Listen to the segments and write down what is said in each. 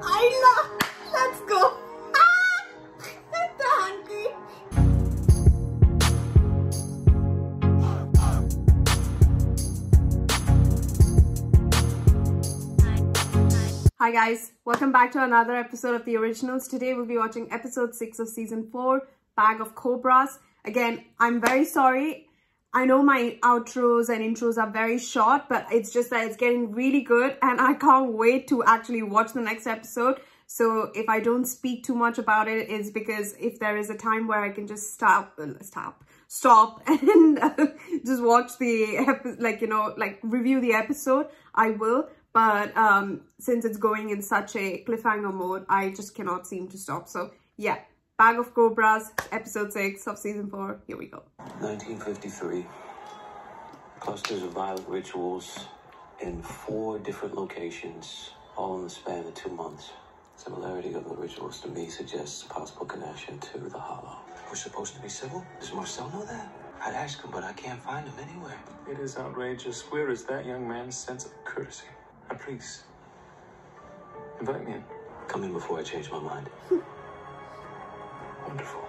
Let's go. The hungry. Hi guys, welcome back to another episode of The Originals. Today we'll be watching episode 6 of season 4, Bag of Cobras. Again, I'm very sorry. I know my outros and intros are very short, but it's just that it's getting really good and I can't wait to actually watch the next episode. So if I don't speak too much about it, it's because if there is a time where I can just stop and just watch the review the episode, I will. But since it's going in such a cliffhanger mode, I just cannot seem to stop. So yeah, Bag of Cobras, episode 6 of season 4. Here we go. 1953. Clusters of violent rituals in 4 different locations, all in the span of 2 months. Similarity of the rituals to me suggests a possible connection to the Hollow. We're supposed to be civil? Does Marcel know that? I'd ask him, but I can't find him anywhere. It is outrageous. Where is that young man's sense of courtesy? Please, invite me in. Come in before I change my mind. Wonderful.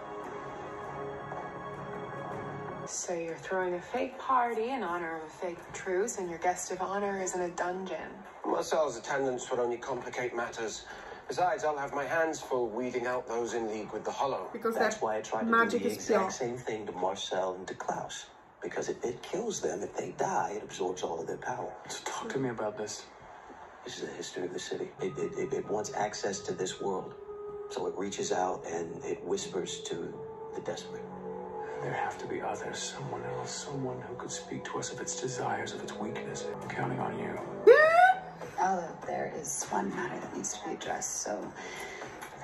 So you're throwing a fake party in honor of a fake truce, and your guest of honor is in a dungeon. Marcel's attendance would only complicate matters. Besides, I'll have my hands full weeding out those in league with the Hollow. Because that's why I tried to magic do the is pure. exact same thing to Marcel and to Klaus. Because if it kills them, if they die, it absorbs all of their power. So talk to me about this. This is the history of the city. It wants access to this world. So it reaches out and it whispers to the desperate. There have to be others, someone else, someone who could speak to us of its desires, of its weakness. I'm counting on you. Now there is one matter that needs to be addressed, so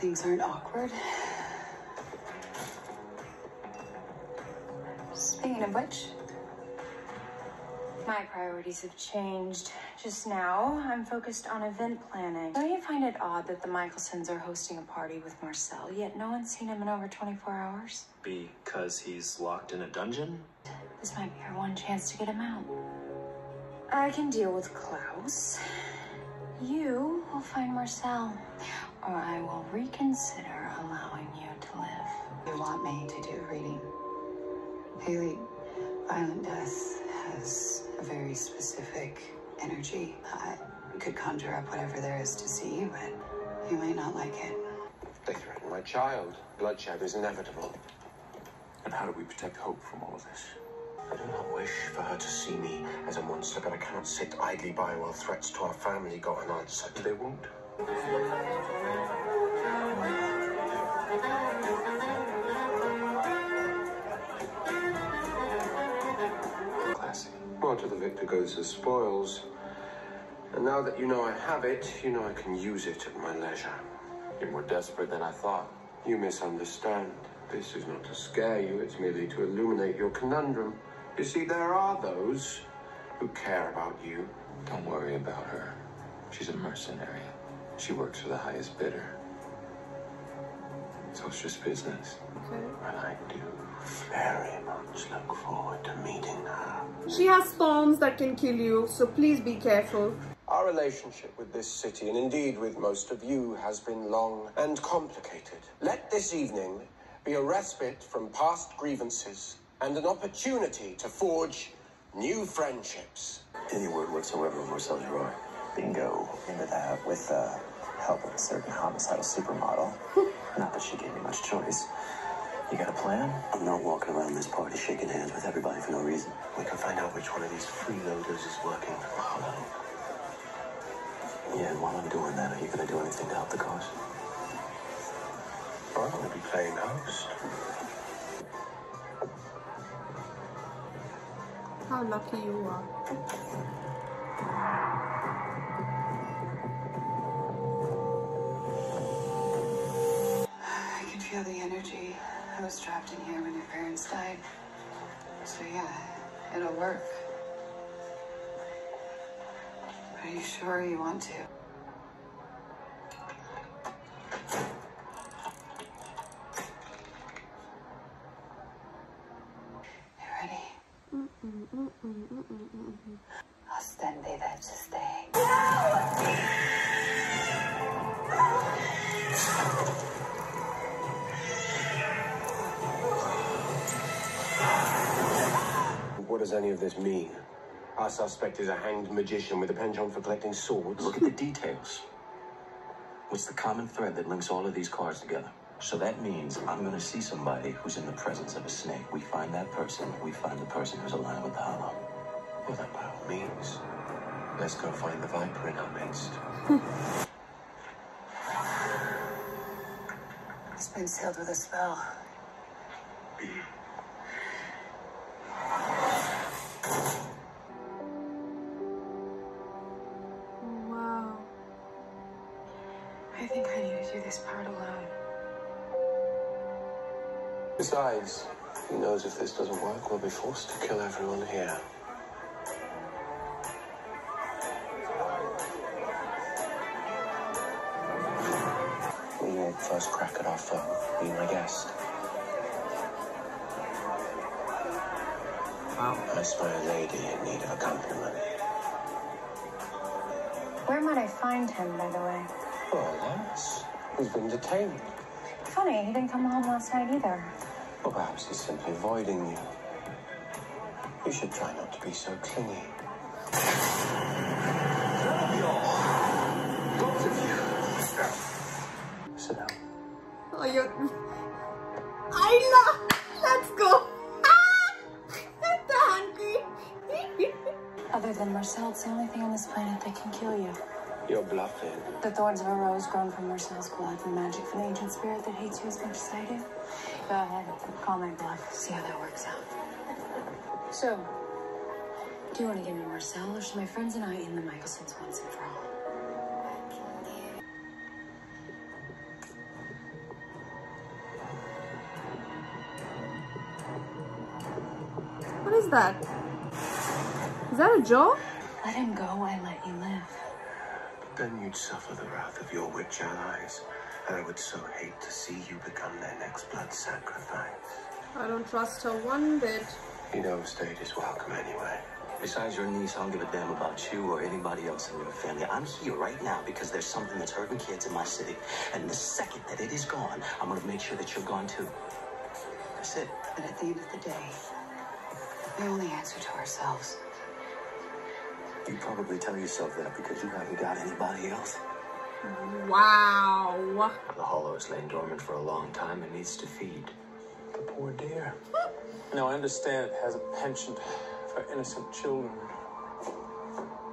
things aren't awkward. Speaking of which, my priorities have changed. Just now, I'm focused on event planning. Don't you find it odd that the Mikaelsons are hosting a party with Marcel, yet no one's seen him in over 24 hours? Because he's locked in a dungeon? This might be our one chance to get him out. I can deal with Klaus. You will find Marcel, or I will reconsider allowing you to live. you want me to do a reading. Haley, violent death has a very specific energy. I could conjure up whatever there is to see, but you may not like it. They threaten my child. Bloodshed is inevitable. And how do we protect Hope from all of this? I do not wish for her to see me as a monster, but I cannot sit idly by while threats to our family go unanswered. They won't. Classy. Well, to the victor goes the spoils. And now that you know I have it, you know I can use it at my leisure. You're more desperate than I thought. You misunderstand. This is not to scare you, it's merely to illuminate your conundrum. You see, there are those who care about you. Don't worry about her. She's a mercenary. She works for the highest bidder. So it's just business. Okay. And I do very much look forward to meeting her. She has storms that can kill you, so please be careful. Our relationship with this city, and indeed with most of you, has been long and complicated. Let this evening be a respite from past grievances and an opportunity to forge new friendships. Any word whatsoever of Marcel's Roy? Bingo. Into that with help of a certain homicidal supermodel. Not that she gave me much choice. You got a plan? I'm not walking around this party shaking hands with everybody for no reason. We can find out which one of these freeloaders is working for the Hollow. Yeah, and while I'm doing that, are you going to do anything to help the cause? I'm going to be playing host. How lucky you are. I can feel the energy. I was trapped in here when your parents died. So yeah, it'll work. Are you sure you want to? You ready? Ostende that just stay. does any of this mean? Our suspect is a hanged magician with a penchant for collecting swords. Look at the details. What's the common thread that links all of these cards together? So that means I'm going to see somebody who's in the presence of a snake. We find that person. We find the person who's aligned with the hollow. Well, then by all means, let's go find the viper in our midst. It's been sealed with a spell. Wow. I think I need to do this part alone. Besides, who knows if this doesn't work, we'll be forced to kill everyone here. Your first crack at our foe. Be my guest. I spy a lady in need of accompaniment. Where might I find him, by the way? Oh, alas. He's been detained. Funny, he didn't come home last night either. Or perhaps he's simply avoiding you. You should try not to be so clingy. Both of you. Sit down. Oh, you're... Ayla! Let's go! The hungry. Other than Marcel, it's the only thing on this planet that can kill you. You're bluffing. The thorns of a rose grown from Marcel's blood, the magic from the ancient spirit that hates you as much as I do. Go ahead, call my bluff, see how that works out. So, do you want to give me Marcel, or should my friends and I end the Mikaelsons once and for all? What is that? Is that a joke? Let him go, I let you live. Then you'd suffer the wrath of your witch allies, and I would so hate to see you become their next blood sacrifice. I don't trust her one bit. You know, state is welcome anyway. Besides your niece, I don't give a damn about you or anybody else in your family. I'm here right now because there's something that's hurting kids in my city. And the second that it is gone, I'm going to make sure that you're gone too. That's it. But at the end of the day, we only answer to ourselves. You probably tell yourself that because you haven't got anybody else. Wow. The hollow has lain dormant for a long time and needs to feed. The poor dear. Now, I understand it has a penchant for innocent children.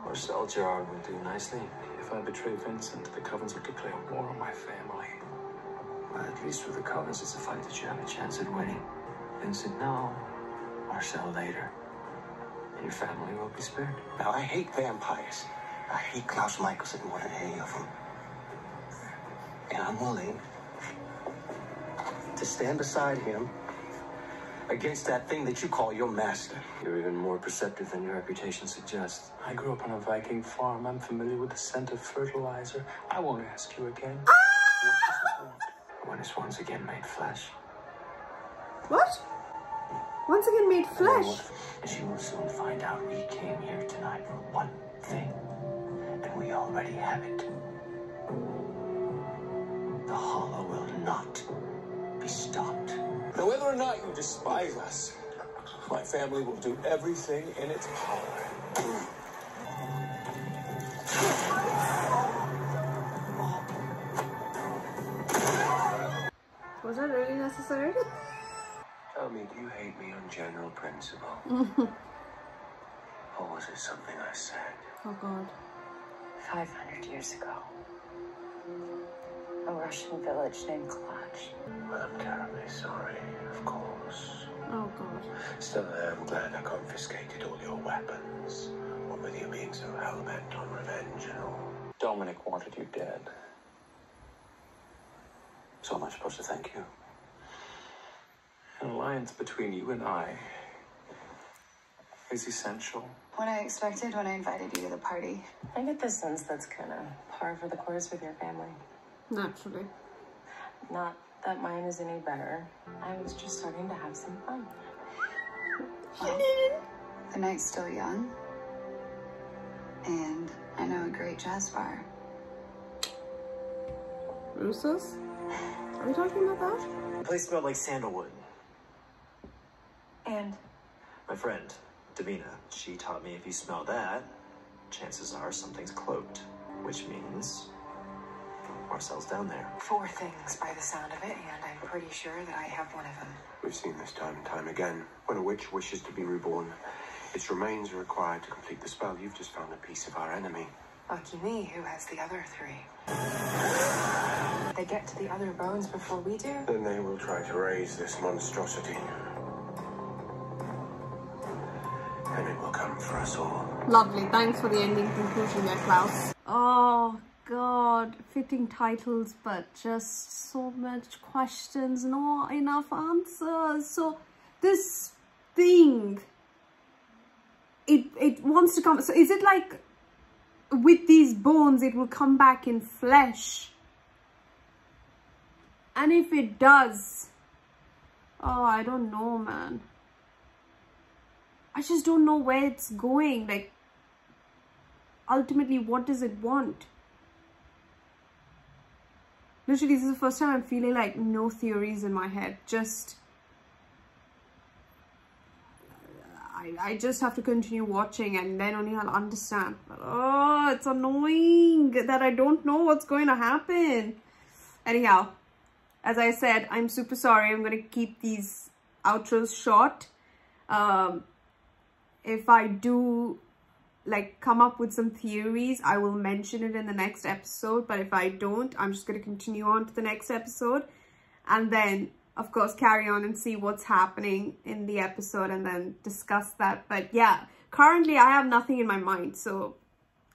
Marcel Gerard will do nicely. If I betray Vincent, the Covens will declare war on my family. Well, at least with the Covens, it's a fight that you have a chance at winning. Vincent now, Marcel later. And your family will be spared. Now, I hate vampires. I hate Klaus Mikaelson more than any of them. And I'm willing to stand beside him against that thing that you call your master. You're even more perceptive than your reputation suggests. I grew up on a Viking farm. I'm familiar with the scent of fertilizer. I won't ask you again. What does it want? When it's once again made flesh. What? Once again made flesh? As you will soon find out, we came here tonight for one thing, and we already have it. The hollow will not be stopped. Now, whether or not you despise us, my family will do everything in its power. Was that really necessary? Tell me, do you hate me on general principle? Or was it something I said? Oh God. 500 years ago, a Russian village named Clutch. Well, I'm terribly sorry, of course. Oh God. Still, I am glad I confiscated all your weapons. What with you being so hell-bent on revenge and all. Dominic wanted you dead. So am I supposed to thank you? An alliance between you and I is essential. What I expected when I invited you to the party. I get the sense that's kind of par for the course with your family. Naturally. Not that mine is any better. I was just starting to have some fun. Well, the night's still young. And I know a great jazz bar. Russos? Are we talking about that? The place smelled like sandalwood. And My friend, Davina, she taught me if you smell that, chances are something's cloaked, which means Marcel's down there. 4 things by the sound of it, and I'm pretty sure that I have one of them. We've seen this time and time again. When a witch wishes to be reborn, its remains are required to complete the spell. You've just found a piece of our enemy. Lucky me, who has the other 3? They get to the other bones before we do? Then they will try to raise this monstrosity. And it will come for us all. Lovely. Thanks for the ending conclusion there, Klaus. Oh, God. Fitting titles, but just so much questions, not enough answers. So, this thing, it wants to come. So, is it like with these bones, it will come back in flesh? And if it does, oh, I don't know, man. I just don't know where it's going. Like, ultimately, what does it want? Literally, this is the first time I'm feeling like no theories in my head. Just, I just have to continue watching and then only I'll understand. But, oh, it's annoying that I don't know what's going to happen. Anyhow, as I said, I'm super sorry. I'm going to keep these outros short. If I do like come up with some theories, I will mention it in the next episode. But if I don't, I'm just going to continue on to the next episode. And then, of course, carry on and see what's happening in the episode and then discuss that. But yeah, currently I have nothing in my mind. So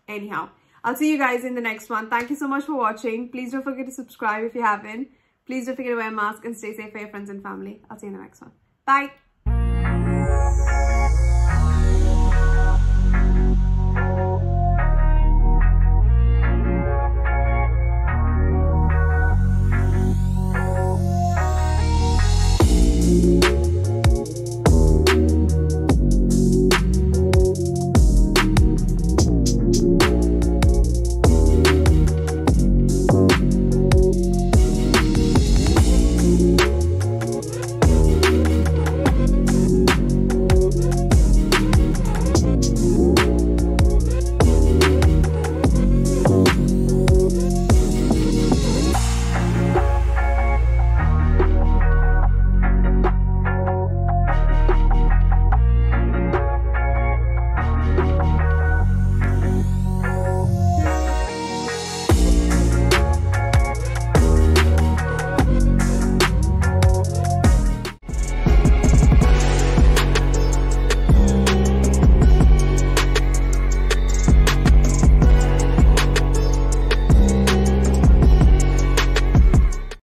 anyhow, I'll see you guys in the next one. Thank you so much for watching. Please don't forget to subscribe if you haven't. Please don't forget to wear a mask and stay safe for your friends and family. I'll see you in the next one. Bye.